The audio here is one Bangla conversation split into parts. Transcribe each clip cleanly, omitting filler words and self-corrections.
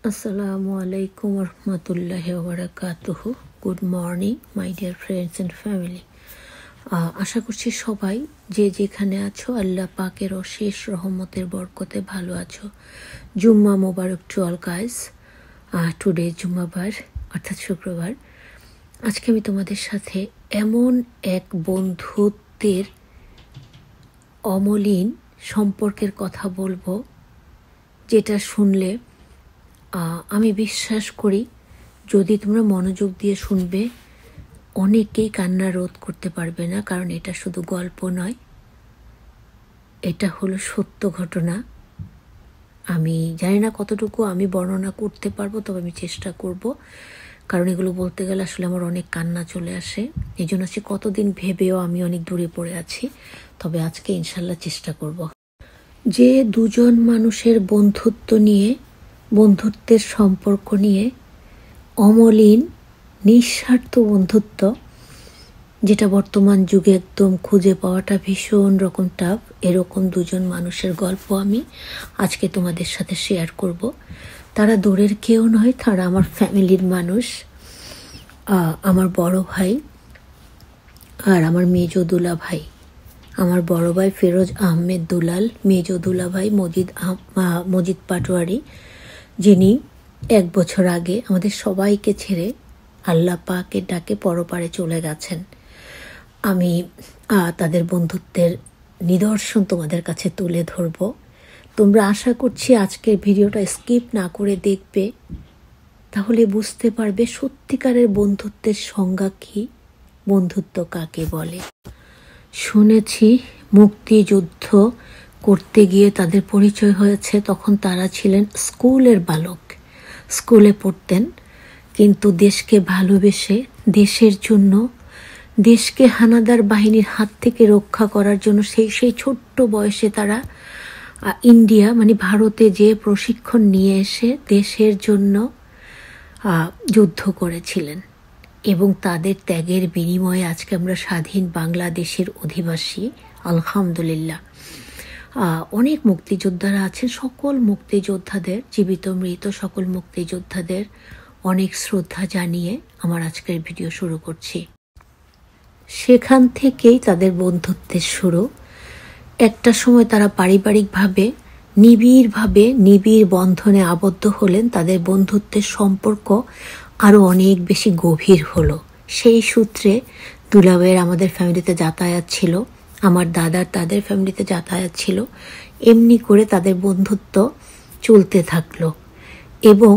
Assalamualaikum warahmatullahi wabarakatuh. Good morning my dear friends and family. আশা করছি সবাই যে যেখানে আছো আল্লাহ পাকের অশেষ রহমতের বরকতে ভালো আছো। জুম্মা মোবারক টু অল গাইস। টুডে জুম্মাবার অর্থাৎ শুক্রবার। আজকে আমি তোমাদের সাথে এমন এক বন্ধুত্বের অমলিন সম্পর্কের কথা বলবো যেটা শুনলে আমি বিশ্বাস করি যদি তোমরা মনোযোগ দিয়ে শুনবে অনেকেই কান্না রোধ করতে পারবে না, কারণ এটা শুধু গল্প নয়, এটা হলো সত্য ঘটনা। আমি জানি না কতটুকু আমি বর্ণনা করতে পারবো, তবে আমি চেষ্টা করব, কারণ এগুলো বলতে গেলে আসলে আমার অনেক কান্না চলে আসে। এই জন্য সে কতদিন ভেবেও আমি অনেক দূরে পড়ে আছি, তবে আজকে ইনশাল্লাহ চেষ্টা করব। যে দুজন মানুষের বন্ধুত্বের সম্পর্ক নিয়ে অমলিন নিঃস্বার্থ বন্ধুত্ব, যেটা বর্তমান যুগে একদম খুঁজে পাওয়াটা ভীষণ রকম টাফ, এরকম দুজন মানুষের গল্প আমি আজকে তোমাদের সাথে শেয়ার করব। তারা দূরের কেউ নয়, তারা আমার ফ্যামিলির মানুষ। আমার বড় ভাই আর আমার মেজো দুলা ভাই। আমার বড় ভাই ফিরোজ আহমেদ দুলাল, মেজো দুলা ভাই মজিদ পাটোয়ারি, যিনি 1 বছর আগে আমাদের সবাইকে ছেড়ে আল্লাহ পাকের ডাকে পরপারে চলে গেছেন। আমি তাদের বন্ধুত্বের নিদর্শন তোমাদের কাছে তুলে ধরব। তোমরা আশা করছি আজকের ভিডিওটা স্কিপ না করে দেখবে, তাহলে বুঝতে পারবে সত্যিকারের বন্ধুত্বের সংজ্ঞা কী, বন্ধুত্ব কাকে বলে। শুনেছি মুক্তিযুদ্ধ করতে গিয়ে তাদের পরিচয় হয়েছে, তখন তারা ছিলেন স্কুলের বালক, স্কুলে পড়তেন, কিন্তু দেশকে ভালোবেসে দেশের জন্য, দেশকে হানাদার বাহিনীর হাত থেকে রক্ষা করার জন্য সেই ছোট্ট বয়সে তারা ইন্ডিয়া মানে ভারতে যে প্রশিক্ষণ নিয়ে এসে দেশের জন্য যুদ্ধ করেছিলেন, এবং তাদের ত্যাগের বিনিময়ে আজকে আমরা স্বাধীন বাংলাদেশের অধিবাসী, আলহামদুলিল্লাহ। অনেক মুক্তিযোদ্ধারা আছেন, সকল মুক্তিযোদ্ধাদের, জীবিত মৃত সকল মুক্তিযোদ্ধাদের অনেক শ্রদ্ধা জানিয়ে আমার আজকের ভিডিও শুরু করছি। সেখান থেকেই তাদের বন্ধুত্বের শুরু। একটা সময় তারা পারিবারিকভাবে নিবিড় বন্ধনে আবদ্ধ হলেন, তাদের বন্ধুত্বের সম্পর্ক আরও অনেক বেশি গভীর হলো। সেই সূত্রে দুলাভাইয়ের আমাদের ফ্যামিলিতে যাতায়াত ছিল, আমার দাদার তাদের ফ্যামিলিতে যাতায়াত ছিল, এমনি করে তাদের বন্ধুত্ব চলতে থাকলো। এবং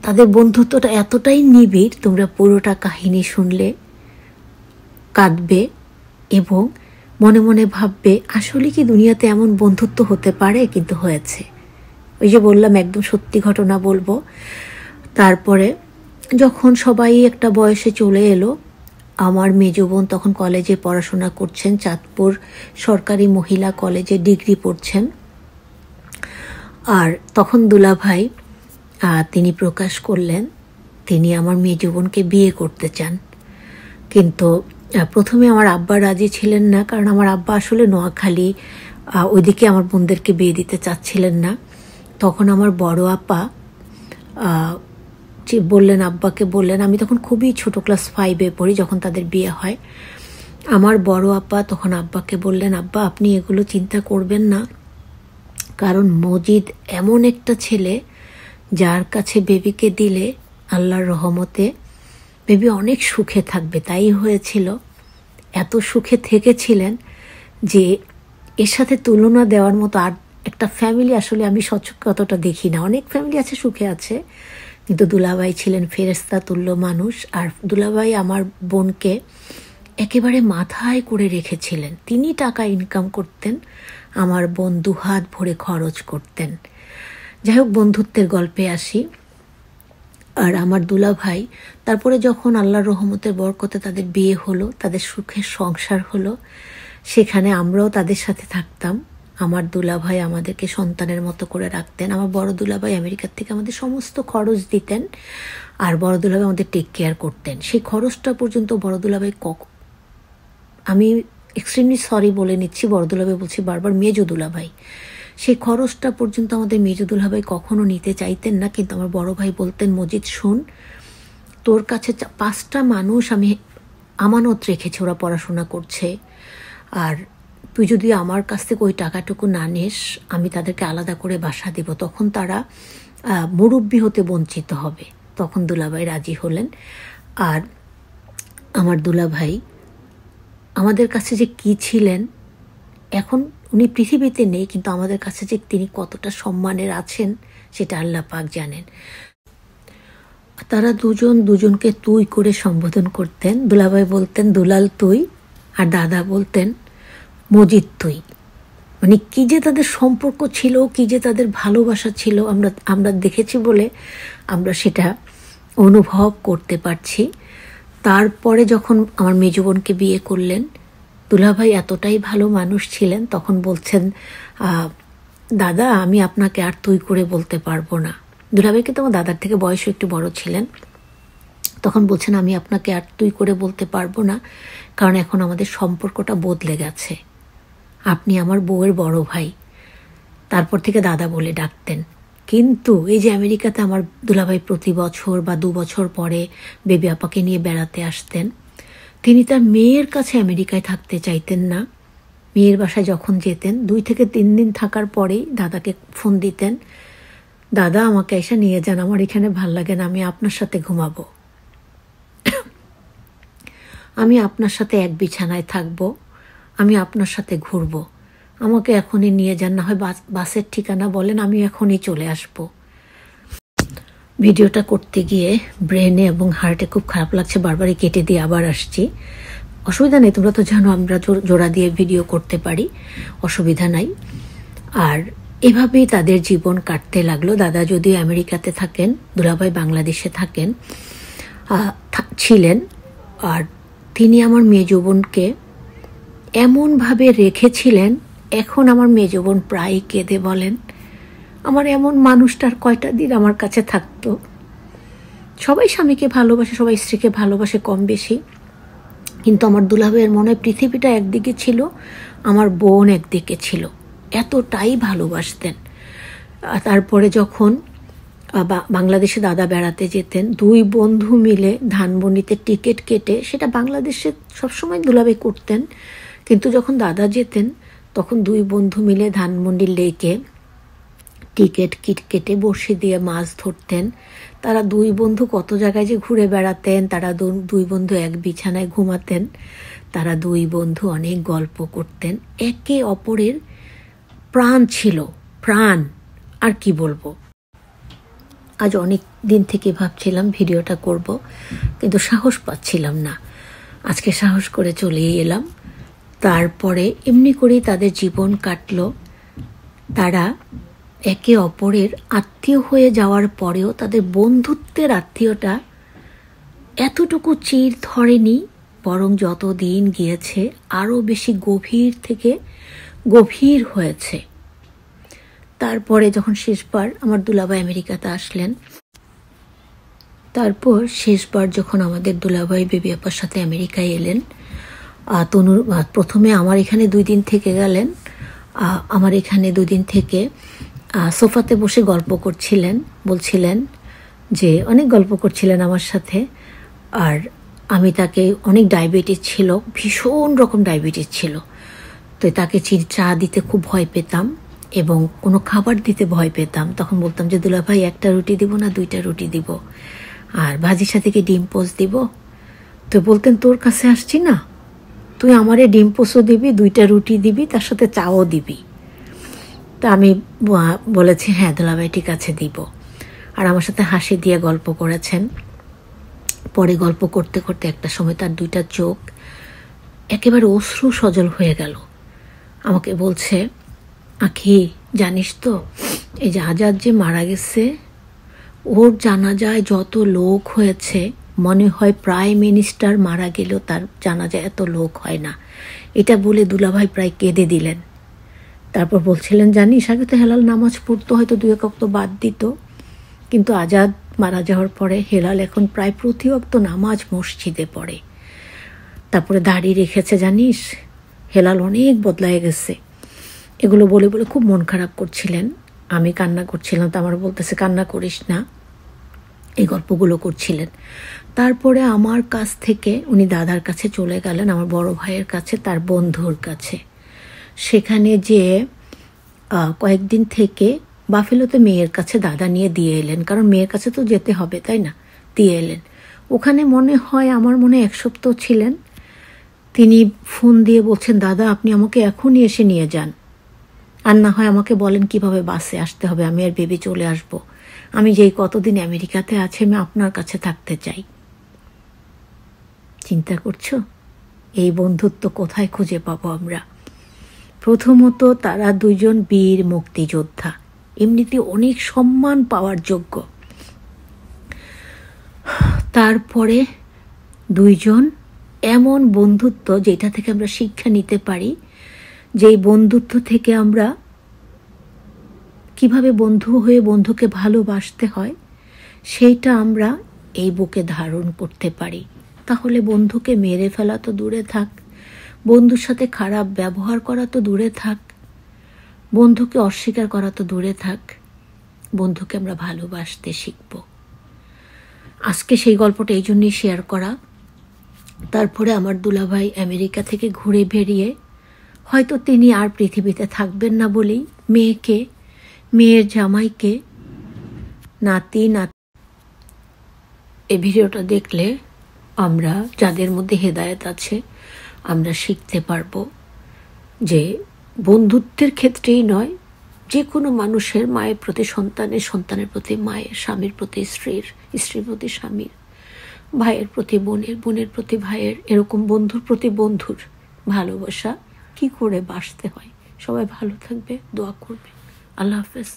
তাদের বন্ধুত্বটা এতটাই নিবিড়, তোমরা পুরোটা কাহিনী শুনলে কাঁদবে এবং মনে মনে ভাববে আসলে কি দুনিয়াতে এমন বন্ধুত্ব হতে পারে, কিন্তু হয়েছে। ওই যে বললাম একদম সত্যি ঘটনা বলবো। তারপরে যখন সবাই একটা বয়সে চলে এলো, আমার মেজো বোন তখন কলেজে পড়াশোনা করছেন, চাঁদপুর সরকারি মহিলা কলেজে ডিগ্রি পড়ছেন। আর তখন দুলাভাই তিনি প্রকাশ করলেন তিনি আমার মেজো বোনকে বিয়ে করতে চান। কিন্তু প্রথমে আমার আব্বা রাজি ছিলেন না, কারণ আমার আব্বা আসলে নোয়াখালী ওইদিকে আমার বোনদেরকে বিয়ে দিতে চাচ্ছিলেন না। তখন আমার বড় আপা আব্বাকে বললেন, আমি তখন খুবই ছোট, ক্লাস 5-এ পড়ি যখন তাদের বিয়ে হয়। আমার বড় আপা তখন আব্বাকে বললেন, আব্বা আপনি এগুলো চিন্তা করবেন না, কারণ মজিদ এমন একটা ছেলে যার কাছে বেবিকে দিলে আল্লাহর রহমতে বেবি অনেক সুখে থাকবে। তাই হয়েছিল, এত সুখে থেকেছিলেন যে এর সাথে তুলনা দেওয়ার মতো আর একটা ফ্যামিলি আসলে আমি সচক্ষে অতটা দেখি না। অনেক ফ্যামিলি আছে সুখে আছে, কিন্তু দুলাভাই ছিলেন ফেরেশতা তুল্য মানুষ। আর দুলাভাই আমার বোনকে একেবারে মাথায় করে রেখেছিলেন। তিনি টাকা ইনকাম করতেন, আমার বোন দুহাত ভরে খরচ করতেন। যাই হোক, বন্ধুত্বের গল্পে আসি। আর আমার দুলাভাই তারপরে যখন আল্লাহর রহমতের বরকতে তাদের বিয়ে হলো, তাদের সুখের সংসার হলো, সেখানে আমরাও তাদের সাথে থাকতাম। আমার দুলাভাই আমাদেরকে সন্তানের মতো করে রাখতেন। আমার বড় দুলাভাই আমেরিকার থেকে আমাদের সমস্ত খরচ দিতেন, আর বড় দুলাভাই আমাদের টেক কেয়ার করতেন। সেই খরচটা পর্যন্ত বড় দুলাভাই আমি এক্সট্রিমলি সরি বলে নিচ্ছি, বড় দুলাভাই বলছি বারবার, মেজো দুলাভাই সেই খরচটা পর্যন্ত আমাদের মেজো দুলাভাই কখনো নিতে চাইতেন না, কিন্তু আমার বড় ভাই বলতেন, মজিদ শোন, তোর কাছে 5টা মানুষ আমি আমানত রেখেছি, ওরা পড়াশোনা করছে, আর তুই যদি আমার কাছ থেকে ওই টাকাটুকু না নিস আমি তাদেরকে আলাদা করে বাসা দেব, তখন তারা মুরব্বি হতে বঞ্চিত হবে। তখন দুলাভাই রাজি হলেন। আর আমার দুলাভাই আমাদের কাছে যে কি ছিলেন, এখন উনি পৃথিবীতে নেই, কিন্তু আমাদের কাছে যে তিনি কতটা সম্মানের আছেন সেটা আল্লাহ পাক জানেন। তারা দুজনকে তুই করে সম্বোধন করতেন। দুলাভাই বলতেন দুলাল তুই, আর দাদা বলতেন মজিদ তুই। মানে কি যে তাদের সম্পর্ক ছিল, কি যে তাদের ভালোবাসা ছিল, আমরা দেখেছি বলে আমরা সেটা অনুভব করতে পারছি। তারপরে যখন আমার মেজো বোনকে বিয়ে করলেন, দুলাভাই এতটাই ভালো মানুষ ছিলেন, তখন বলছেন দাদা আমি আপনাকে আর তুই করে বলতে পারবো না। দুলাভাই কিন্তু আমার দাদার থেকে বয়সও একটু বড় ছিলেন। তখন বলছেন আমি আপনাকে আর তুই করে বলতে পারবো না, কারণ এখন আমাদের সম্পর্কটা বদলে গেছে, আপনি আমার বউয়ের বড় ভাই। তারপর থেকে দাদা বলে ডাকতেন। কিন্তু এই যে আমেরিকাতে আমার দুলাভাই প্রতি বছর বা 2 বছর পরে বেবি আপাকে নিয়ে বেড়াতে আসতেন, তিনি তার মেয়ের কাছে আমেরিকায় থাকতে চাইতেন না। মেয়ের বাসায় যখন যেতেন 2 থেকে 3 দিন থাকার পরেই দাদাকে ফোন দিতেন, দাদা আমাকে এসে নিয়ে যান, আমার এখানে ভাল লাগে না, আমি আপনার সাথে ঘুমাবো, আমি আপনার সাথে এক বিছানায় থাকবো, আমি আপনার সাথে ঘুরবো, আমাকে এখনই নিয়ে যান, না হয় বাসের ঠিকানা বলেন, আমি এখনই চলে আসবো। ভিডিওটা করতে গিয়ে ব্রেনে এবং হার্টে খুব খারাপ লাগছে, বারবারই কেটে দিয়ে আবার আসছি। অসুবিধা নেই, তোমরা তো জানো আমরা জোড়া দিয়ে ভিডিও করতে পারি, অসুবিধা নাই। আর এভাবেই তাদের জীবন কাটতে লাগলো। দাদা যদিও আমেরিকাতে থাকেন, দুলাভাই বাংলাদেশে ছিলেন। আর তিনি আমার মেজো বোনকে এমনভাবে রেখেছিলেন, এখন আমার মেজো বোন প্রায় কেঁদে বলেন, আমার এমন মানুষটার কয়টা দিন আমার কাছে থাকতো। সবাই স্বামীকে ভালোবাসে, সবাই স্ত্রীকে ভালোবাসে কম বেশি, কিন্তু আমার দুলাভাইয়ের মনে হয় পৃথিবীটা একদিকে ছিল, আমার বোন একদিকে ছিল, এতটাই ভালোবাসতেন। তারপরে যখন বাংলাদেশে দাদা বেড়াতে যেতেন, 2 বন্ধু মিলে ধানমন্ডিতে টিকিট কেটে, সেটা বাংলাদেশে সবসময় দুলাভাই করতেন, কিন্তু যখন দাদা যেতেন তখন 2 বন্ধু মিলে ধানমন্ডির লেকে টিকিট কেটে বড়শি দিয়ে মাছ ধরতেন। তারা 2 বন্ধু কত জায়গায় যে ঘুরে বেড়াতেন, তারা 2 বন্ধু এক বিছানায় ঘুমাতেন, তারা 2 বন্ধু অনেক গল্প করতেন, একে অপরের প্রাণ ছিল, প্রাণ। আর কি বলবো, আজ অনেক দিন থেকে ভাবছিলাম ভিডিওটা করব, কিন্তু সাহস পাচ্ছিলাম না। আজকে সাহস করে চলে এলাম। তারপরে এমনি করেই তাদের জীবন কাটলো। তারা একে অপরের আত্মীয় হয়ে যাওয়ার পরেও তাদের বন্ধুত্বের আত্মীয়টা এতটুকু চির ধরেনি, বরং যত দিন গিয়েছে আরও বেশি গভীর থেকে গভীর হয়েছে। তারপরে যখন শেষবার আমার দুলাভাই আমেরিকাতে আসলেন, তারপর শেষবার যখন আমাদের দুলাভাই বেবি আপার সাথে আমেরিকায় এলেন, তনুর প্রথমে আমার এখানে 2 দিন থেকে গেলেন। আমার এখানে 2 দিন থেকে সোফাতে বসে গল্প করছিলেন, বলছিলেন যে অনেক গল্প করছিলেন আমার সাথে। আর আমি তাকে, অনেক ডায়াবেটিস ছিল, ভীষণ রকম ডায়াবেটিস ছিল, তো তাকে চা দিতে খুব ভয় পেতাম এবং কোনো খাবার দিতে ভয় পেতাম। তখন বলতাম যে দুলাভাই 1টা রুটি দিব না 2টা রুটি দিব, আর ভাজির সাথে কি ডিম পোস্ট দিব? তো বলতেন তোর কাছে আসছি না, তুই আমারে ডিম পোস্টও দিবি, 2টা রুটি দিবি, তার সাথে চাও দিবি। তা আমি বলেছি হ্যাঁ দুলাভাই ঠিক আছে দিব। আর আমার সাথে হাসি দিয়ে গল্প করেছেন। পরে গল্প করতে করতে একটা সময় তার 2টা চোখ একেবারে অশ্রু সজল হয়ে গেল। আমাকে বলছে, আখি জানিস তো এই যে আজাদ যে মারা গেছে, ওর জানাজায় যত লোক হয়েছে, মনে হয় প্রাইম মিনিস্টার মারা গেলেও তার জানাজায় এত লোক হয় না। এটা বলে দুলাভাই প্রায় কেঁদে দিলেন। তারপর বলছিলেন, জানিস আগে তো হেলাল নামাজ পড়তো, হয়তো 2 ওয়াক্ত বাদ দিত, কিন্তু আজাদ মারা যাওয়ার পরে হেলাল এখন প্রায় প্রতি ওয়াক্ত নামাজ মসজিদে পড়ে। তারপরে দাড়ি রেখেছে, জানিস হেলাল অনেক বদলায় গেছে। এগুলো বলে বলে খুব মন খারাপ করছিলেন। আমি কান্না করছিলাম, তো আমার বলতেছে কান্না করিস না, এই গল্পগুলো করছিলেন। তারপরে আমার কাছ থেকে উনি দাদার কাছে চলে গেলেন, আমার বড় ভাইয়ের কাছে, তার বন্ধুর কাছে। সেখানে যে কয়েকদিন থেকে বাফেলোতে মেয়ের কাছে দাদা নিয়ে দিয়ে এলেন, কারণ মেয়ের কাছে তো যেতে হবে, তাই না? দিয়ে এলেন। ওখানে মনে হয় আমার মনে 1 সপ্তাহ ছিলেন। তিনি ফোন দিয়ে বলছেন, দাদা আপনি আমাকে এখনই এসে নিয়ে যান, আর না হয় আমাকে বলেন কিভাবে বাসে আসতে হবে, আমি আর বেবি চলে আসব। আমি যেই কতদিন আমেরিকাতে আছি আমি আপনার কাছে থাকতে চাই। চিন্তা করছো এই বন্ধুত্ব কোথায় খুঁজে পাবো আমরা? প্রথমত তারা দুইজন বীর মুক্তিযোদ্ধা, এমনিতে অনেক সম্মান পাওয়ার যোগ্য। তারপরে দুইজন এমন বন্ধুত্ব যেটা থেকে আমরা শিক্ষা নিতে পারি, যেই বন্ধুত্ব থেকে আমরা কিভাবে বন্ধু হয়ে বন্ধুকে ভালোবাসতে হয় সেইটা আমরা এই বুকে ধারণ করতে পারি। তাহলে বন্ধুকে মেরে ফেলা তো দূরে থাক, বন্ধুর সাথে খারাপ ব্যবহার করা তো দূরে থাক, বন্ধুকে অস্বীকার করা তো দূরে থাক, বন্ধুকে আমরা ভালোবাসতে শিখব। আজকে সেই গল্পটা এই জন্যই শেয়ার করা। তারপরে আমার দুলাভাই আমেরিকা থেকে ঘুরে বেরিয়ে হয়তো তিনি আর পৃথিবীতে থাকবেন না বলেই মেয়েকে, মেয়ের জামাইকে, নাতি এই ভিডিওটা দেখলে আমরা যাদের মধ্যে হেদায়েত আছে আমরা শিখতে পারবো যে বন্ধুত্বের ক্ষেত্রেই নয়, যে কোনো মানুষের মায়ের প্রতি সন্তানের, সন্তানের প্রতি মায়ের, স্বামীর প্রতি স্ত্রীর, স্ত্রীর প্রতি স্বামীর, ভাইয়ের প্রতি বোনের, বোনের প্রতি ভাইয়ের, এরকম বন্ধুর প্রতি বন্ধুর ভালোবাসা কি করে বাসতে হয়। সবাই ভালো থাকবে, দোয়া করবে। আল্লাহ হাফেজ।